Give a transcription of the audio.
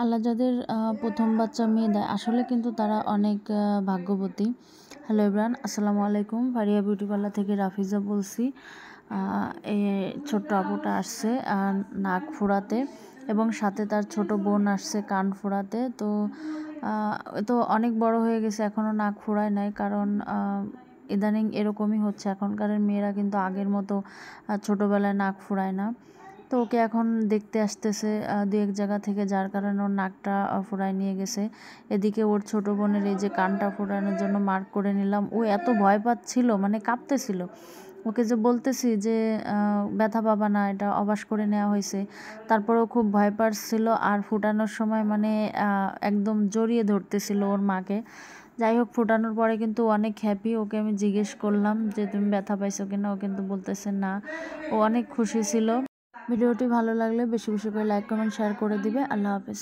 আল্লাহ যাদের প্রথম বাচ্চা মেয়ে দেয় আসলে কিন্তু তারা অনেক ভাগ্যবতী। হ্যালো এভরিওয়ান, আসসালামু আলাইকুম। ফারিয়া বিউটি পার্লার থেকে রাফিজা বলছি। এই ছোট্ট আপুটা আসছে নাক ফোড়াতে এবং সাথে তার ছোট বোন আসছে কান ফোড়াতে। তো অনেক বড় হয়ে গেছে, এখনও নাক ফোড়ায় নাই, কারণ ইদানিং এরকমই হচ্ছে। এখনকার মেয়েরা কিন্তু আগের মতো ছোটোবেলায় নাক ফোড়ায় না। তো ওকে এখন দেখতে আসতেছে দু এক জায়গা থেকে, যার কারণে ওর নাকটা ফোড়ায় নিয়ে গেছে। এদিকে ওর ছোট বোনের এই যে কানটা ফোড়ানোর জন্য মার্ক করে নিলাম। ও এত ভয় পাচ্ছিল, মানে কাঁপতেছিল। ওকে যে বলতেছি যে ব্যথা পাবা না, এটা অবাস করে নেওয়া হয়েছে, তারপরেও খুব ভয় পাচ্ছিল। আর ফোটানোর সময় মানে একদম জড়িয়ে ধরতেছিল ওর মাকে। যাই হোক, ফোটানোর পরে কিন্তু অনেক হ্যাপি। ওকে আমি জিজ্ঞেস করলাম যে তুমি ব্যথা পাইছো কিনা, ও কিন্তু বলতেছে না। ও অনেক খুশি ছিল। ভিডিওটি ভালো লাগলে বেশি বেশি করে লাইক কমেন্ট শেয়ার করে দিবে। আল্লাহ হাফেজ।